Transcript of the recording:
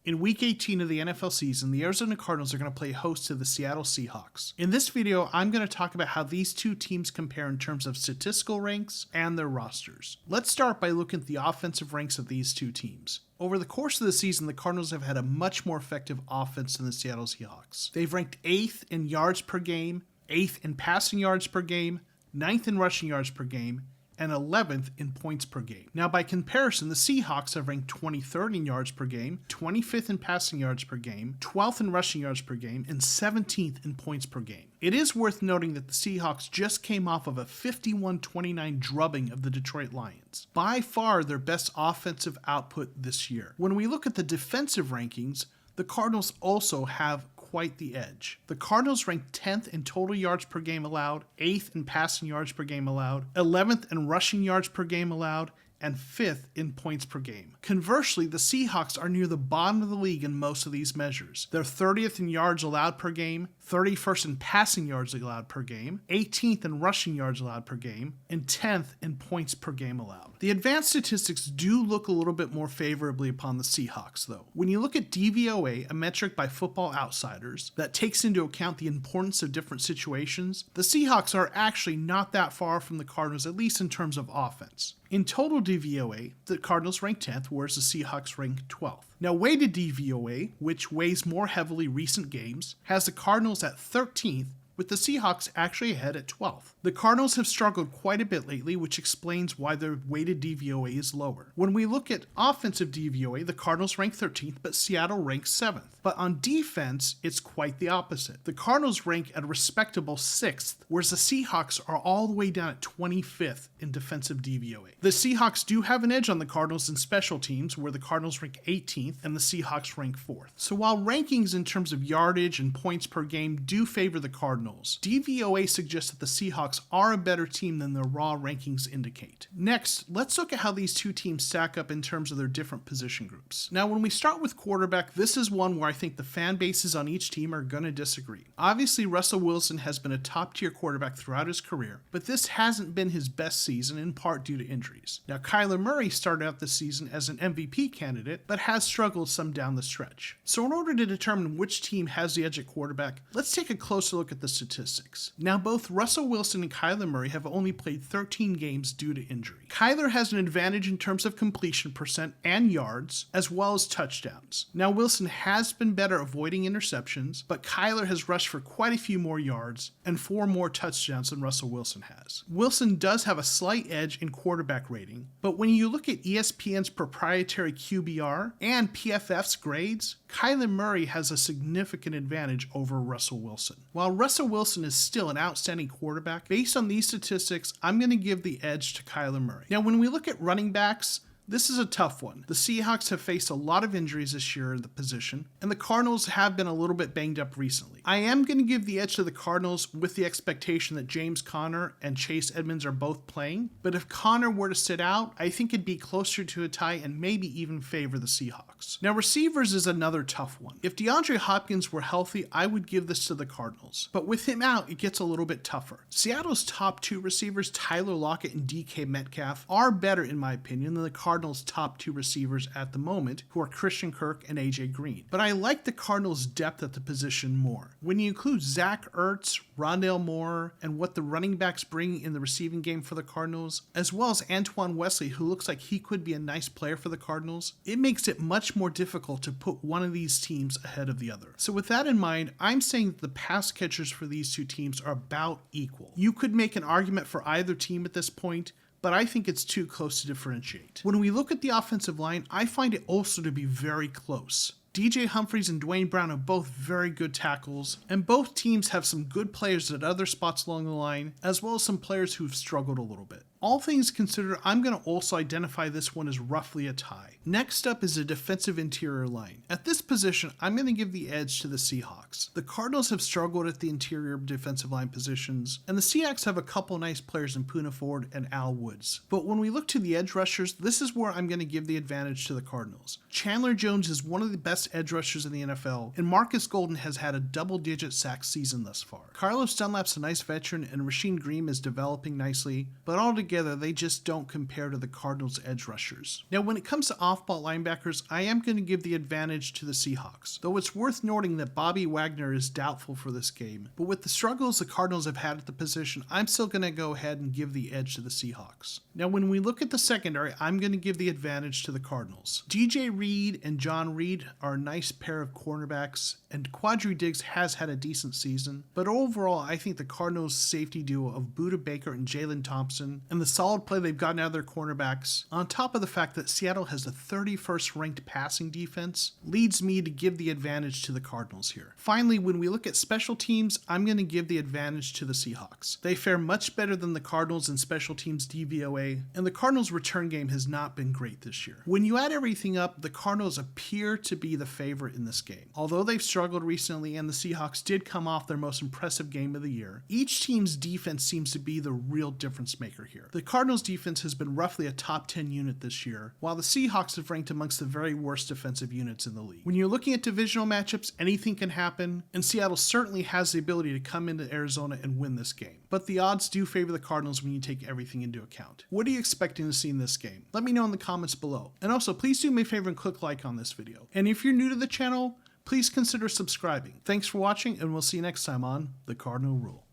In Week 18 of the NFL season, the Arizona Cardinals are going to play host to the Seattle Seahawks. In this video, I'm going to talk about how these two teams compare in terms of statistical ranks and their rosters. Let's start by looking at the offensive ranks of these two teams. Over the course of the season, the Cardinals have had a much more effective offense than the Seattle Seahawks. They've ranked 8th in yards per game, 8th in passing yards per game, 9th in rushing yards per game, and 11th in points per game. Now, by comparison, the Seahawks have ranked 23rd in yards per game, 25th in passing yards per game, 12th in rushing yards per game, and 17th in points per game. It is worth noting that the Seahawks just came off of a 51-29 drubbing of the Detroit Lions. By far their best offensive output this year. When we look at the defensive rankings, the Cardinals also have quite the edge. The Cardinals ranked 10th in total yards per game allowed, 8th in passing yards per game allowed, 11th in rushing yards per game allowed, and 5th in points per game. Conversely, the Seahawks are near the bottom of the league in most of these measures. They're 30th in yards allowed per game, 31st in passing yards allowed per game, 18th in rushing yards allowed per game, and 10th in points per game allowed. The advanced statistics do look a little bit more favorably upon the Seahawks, though. When you look at DVOA, a metric by Football Outsiders that takes into account the importance of different situations, the Seahawks are actually not that far from the Cardinals, at least in terms of offense. In total DVOA, the Cardinals rank 10th, whereas the Seahawks rank 12th. Now, weighted DVOA, which weighs more heavily recent games, has the Cardinals at 13th, with the Seahawks actually ahead at 12th. The Cardinals have struggled quite a bit lately, which explains why their weighted DVOA is lower. When we look at offensive DVOA, the Cardinals rank 13th, but Seattle ranks 7th. But on defense, it's quite the opposite. The Cardinals rank at a respectable 6th, whereas the Seahawks are all the way down at 25th in defensive DVOA. The Seahawks do have an edge on the Cardinals in special teams, where the Cardinals rank 18th and the Seahawks rank 4th. So while rankings in terms of yardage and points per game do favor the Cardinals, DVOA suggests that the Seahawks are a better team than their raw rankings indicate. Next, let's look at how these two teams stack up in terms of their different position groups. Now, when we start with quarterback, this is one where I think the fan bases on each team are going to disagree. Obviously, Russell Wilson has been a top-tier quarterback throughout his career, but this hasn't been his best season, in part due to injuries. Now, Kyler Murray started out this season as an MVP candidate, but has struggled some down the stretch. So in order to determine which team has the edge at quarterback, let's take a closer look at the statistics. Now, both Russell Wilson and Kyler Murray have only played 13 games due to injury. Kyler has an advantage in terms of completion percent and yards, as well as touchdowns. Now, Wilson has been better avoiding interceptions, but Kyler has rushed for quite a few more yards and 4 more touchdowns than Russell Wilson has. Wilson does have a slight edge in quarterback rating, but when you look at ESPN's proprietary QBR and PFF's grades, Kyler Murray has a significant advantage over Russell Wilson. While Russell Wilson is still an outstanding quarterback, based on these statistics, I'm going to give the edge to Kyler Murray. Now, when we look at running backs, this is a tough one. The Seahawks have faced a lot of injuries this year in the position, and the Cardinals have been a little bit banged up recently. I am going to give the edge to the Cardinals with the expectation that James Conner and Chase Edmonds are both playing, but if Conner were to sit out, I think it'd be closer to a tie and maybe even favor the Seahawks. Now, receivers is another tough one. If DeAndre Hopkins were healthy, I would give this to the Cardinals, but with him out, it gets a little bit tougher. Seattle's top 2 receivers, Tyler Lockett and DK Metcalf, are better in my opinion than the Cardinals' top 2 receivers at the moment, who are Christian Kirk and AJ Green. But I like the Cardinals' depth at the position more. When you include Zach Ertz, Rondale Moore, and what the running backs bring in the receiving game for the Cardinals, as well as Antoine Wesley, who looks like he could be a nice player for the Cardinals, it makes it much more difficult to put one of these teams ahead of the other. So with that in mind, I'm saying that the pass catchers for these two teams are about equal. You could make an argument for either team at this point, but I think it's too close to differentiate. When we look at the offensive line, I find it also to be very close. DJ Humphries and Dwayne Brown are both very good tackles, and both teams have some good players at other spots along the line, as well as some players who've struggled a little bit. All things considered, I'm going to also identify this one as roughly a tie. Next up is a defensive interior line. At this position, I'm going to give the edge to the Seahawks. The Cardinals have struggled at the interior defensive line positions, and the Seahawks have a couple nice players in Poona Ford and Al Woods. But when we look to the edge rushers, this is where I'm going to give the advantage to the Chandler Jones is one of the best best edge rushers in the NFL, and Marcus Golden has had a double-digit sack season thus far. Carlos Dunlap's a nice veteran, and Rasheem Green is developing nicely, but altogether they just don't compare to the Cardinals' edge rushers. Now, when it comes to off-ball linebackers, I am going to give the advantage to the Seahawks, though it's worth noting that Bobby Wagner is doubtful for this game. But with the struggles the Cardinals have had at the position, I'm still going to go ahead and give the edge to the Seahawks. Now, when we look at the secondary, I'm going to give the advantage to the Cardinals. DJ Reed and John Reed are a nice pair of cornerbacks, and Quadri Diggs has had a decent season, but overall, I think the Cardinals' safety duo of Budda Baker and Jalen Thompson, and the solid play they've gotten out of their cornerbacks, on top of the fact that Seattle has the 31st ranked passing defense, leads me to give the advantage to the Cardinals here. Finally, when we look at special teams, I'm going to give the advantage to the Seahawks. They fare much better than the Cardinals in special teams DVOA, and the Cardinals' return game has not been great this year. When you add everything up, the Cardinals appear to be the favorite in this game. Although they've struggled recently and the Seahawks did come off their most impressive game of the year, each team's defense seems to be the real difference maker here. The Cardinals' defense has been roughly a top 10 unit this year, while the Seahawks have ranked amongst the very worst defensive units in the league. When you're looking at divisional matchups, anything can happen, and Seattle certainly has the ability to come into Arizona and win this game. But the odds do favor the Cardinals when you take everything into account. What are you expecting to see in this game? Let me know in the comments below. And also, please do me a favor and click like on this video. And if you're new to the channel, please consider subscribing. Thanks for watching, and we'll see you next time on The Cardinal Rule.